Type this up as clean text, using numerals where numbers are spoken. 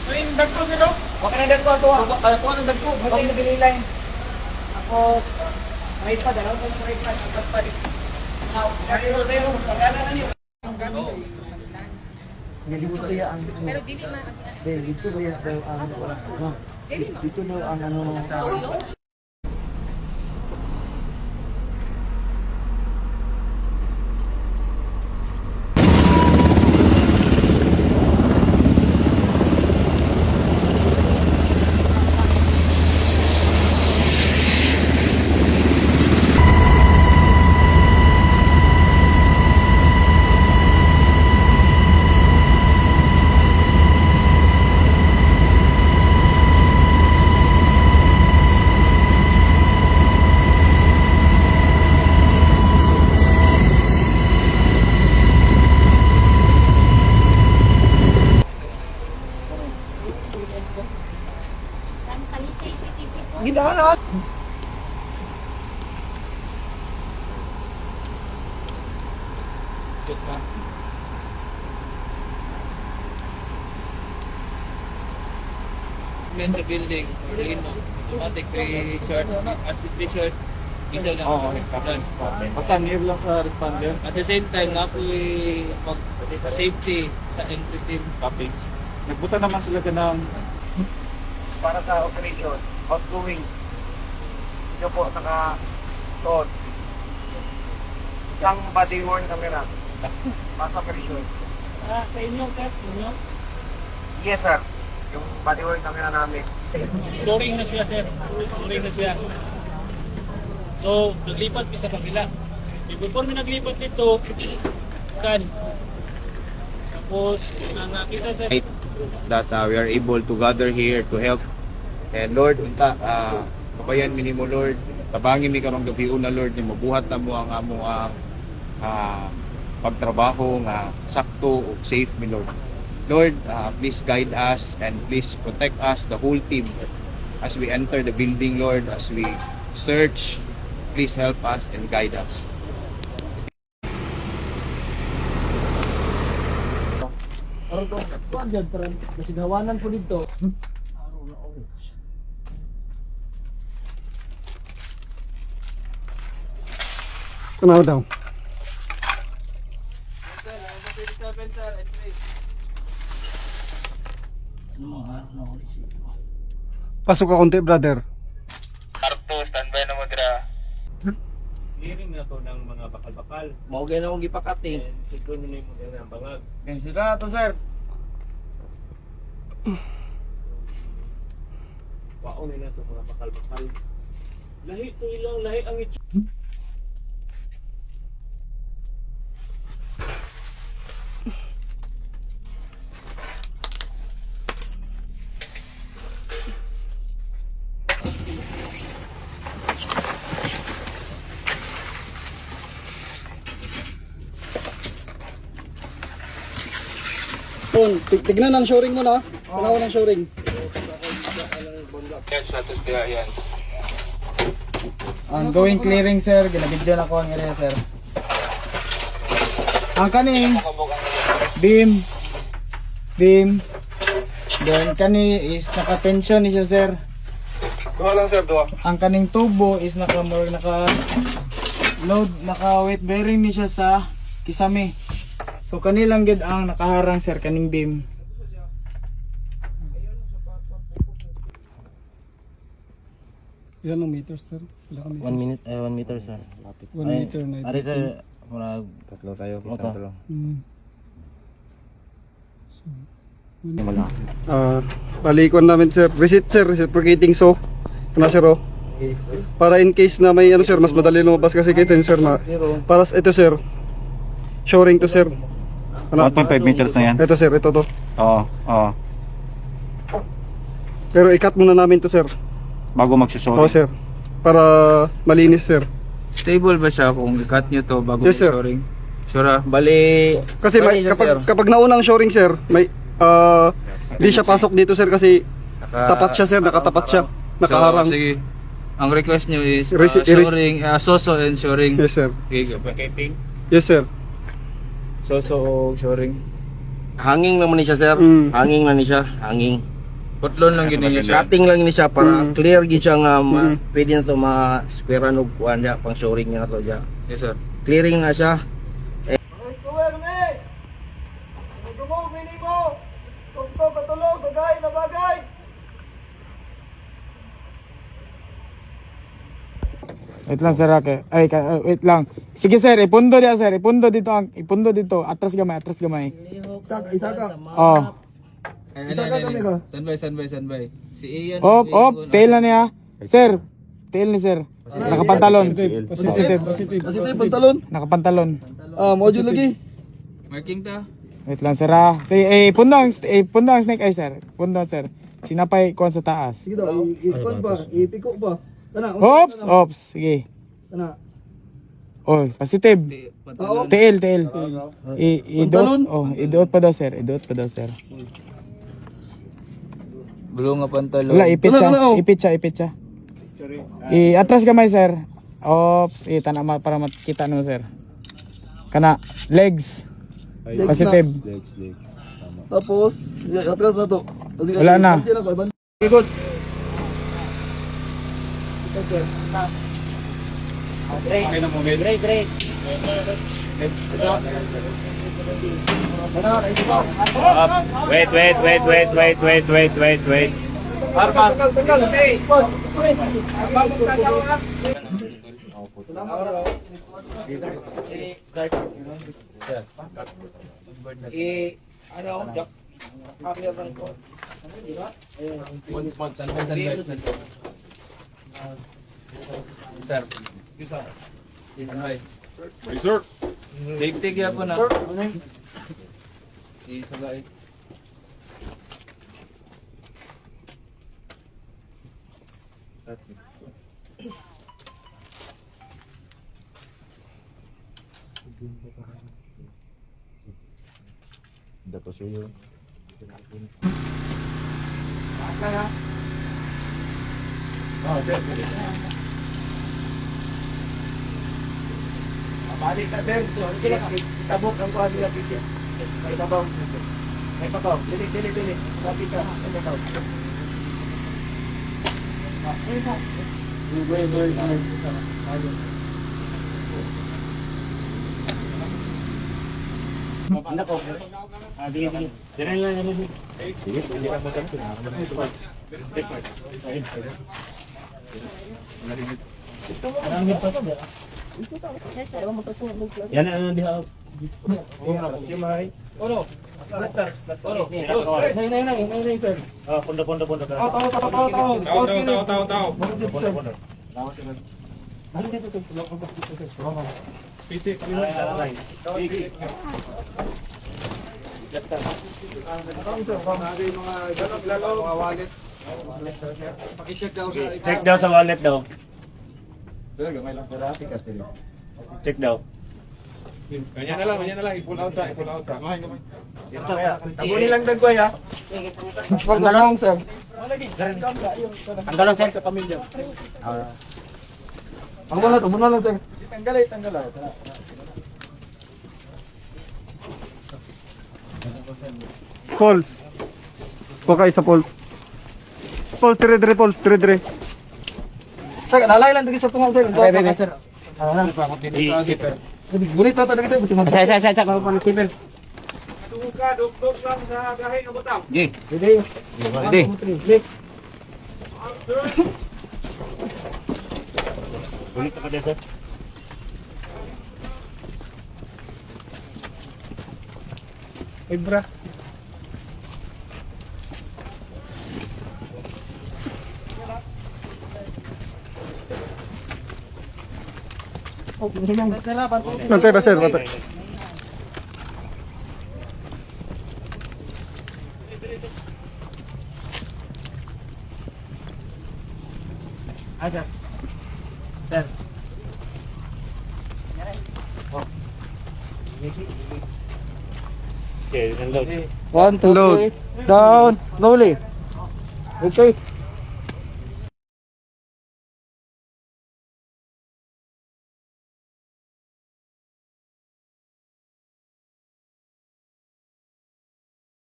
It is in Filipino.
Ay, dagko sila. Okay na dagko ito. Ako ang dagko. Okay na bililay. Tapos, right pa, dalawang tayo right pa. Sabat pa rin. Now, tayo, pagkala na niyo. Dito ba ang Pero dili man dito ba ang dito daw ang ano sa kami sa CTC po. ginahan. Men sa building, Orlino, automatic 3 short, as 3 short, isa lang. Oo, basta near lang sa responder. At the same time, nga po safety sa entry team. Copy. Nagbuta naman sila ka ng Para sa operation, outgoing. Ito po, naka-suot. Isang body worn camera. Para sa operation. Sa inyo, Kep, inyo? Yes, sir. Yung body worn camera namin. Touring na siya, sir. Touring na siya. So, naglipat mi sa kabila. Before mi naglipat dito, scan. Tapos, nakita sa that we are able to gather here to help. And Lord, unta, kabayan minimo Lord, tabangin mi karong gabi una Lord, ni mabuhat na mo ang among pagtrabaho nga sakto o safe mi Lord. Lord, please guide us and please protect us, the whole team, as we enter the building, Lord, as we search. Please help us and guide us. Aron to, kuan dyan, parang nasigawanan po dito. Ano daw? Pasok ka konti, brother. clearing na to ng mga bakal-bakal. Maugay na akong gipakating. And siguro na yung mga ng bangag. Okay, sila to sir. Paong na to mga bakal-bakal. Lahi to ilang, lahi ang ito. Tignan ang shoring mo na. Panahon ng shoring. Yan, status kaya yan. Ongoing clearing sir, ginabidyo na ko ang area sir. Ang kaning beam, then kani is naka-tension ni siya sir. Duha lang sir, duha. Ang kaning tubo is naka load, naka weight bearing ni siya sa kisame. So kanilang gid ang nakaharang sir kaning beam. Ilan ang meters, sir? Ilan ka meters? 1 meter sir. 1 meter na. Ari sir, muna tatlo tayo, Oto. tatlo. Palikuan namin, sir. Reciprocating so. Ano, sir, oh. Para in case na may ano, sir, mas madali lumabas kasi kita yun, sir, na. Para ito, sir. Shoring to, sir. Ano? 1.5 meters na yan. Ito, sir, ito to. Oo, oo. Pero i-cut muna namin to, sir. Bago magsusorry. Oo, sir. Para malinis, sir. Stable ba siya kung i-cut nyo to bago Yes, sir. shoring? Sure, bali Kasi may, kapag naunang shoring, sir, may di siya pasok dito, sir, kasi tapat siya, sir, nakatapat siya. Nakaharang. So, sige. Ang request nyo is shoring, soso and shoring. Yes, sir. Okay, go. Suffocating. Yes, sir. Soso o shoring. hanging naman ni siya sir. Mm. Hanging na ni siya, hanging. Putlon lang gid niya siya. Cutting lang ni siya para Mm. clear gid siya nga pwede na to ma-square og kuan dia pang shoring niya to dia. Yes sir. Clearing na siya. Wait lang sir, okay. Wait lang. Sige sir, ipundo dia sir, ipundo dito atras gamay. Oh. Standby. Si Ian. Tail na niya. Sir, tail ni sir. Nakapantalon. Positive. pantalon. Nakapantalon. Module lagi. Marking ta. Wait lang sir ah. Sige, pundo ang snake eye sir. Pundo sir. Sinapay kuan sa taas. Sige daw, ipon pa, ipiko pa. Kana, Ops. Sige. kana. Oy, positive. Tail. Iduot pa daw sir. Blue nga pantalon. Wala, ipit siya. Atras gamay sir. Ops, tanama para makita no sir. Kana, legs. Positive. Tapos, atras na to. Wala na. Wait. Sir. Safety kaya po na. Isagay. Balik ka sir. Tabok ang kuha nila pisip. May babaw. Dili. Lapit ka. Sige. Diyan lang. Sige, hindi ka yan ang diha. Check daw sa wallet daw. Check daw. Ganyan na lang. I-pull out sa. Tabunin lang dagway ha. Paglalong sir. Ang galang sir sa pamilya. Ang wala to, muna lang sir. Tanggalay. Pulse. Pukay sa pulse. Pulse, dire. Teka, nalay lang dito sa tungal sir. Okay, sir. Bulit na talaga sir. Sa ko pa keeper. Gi. Ready. Ulit ka sir. Ibra. Bantay na sir, bantay. Sir. Sir. Okay, unload. 1, 2, load. Down, slowly. Okay.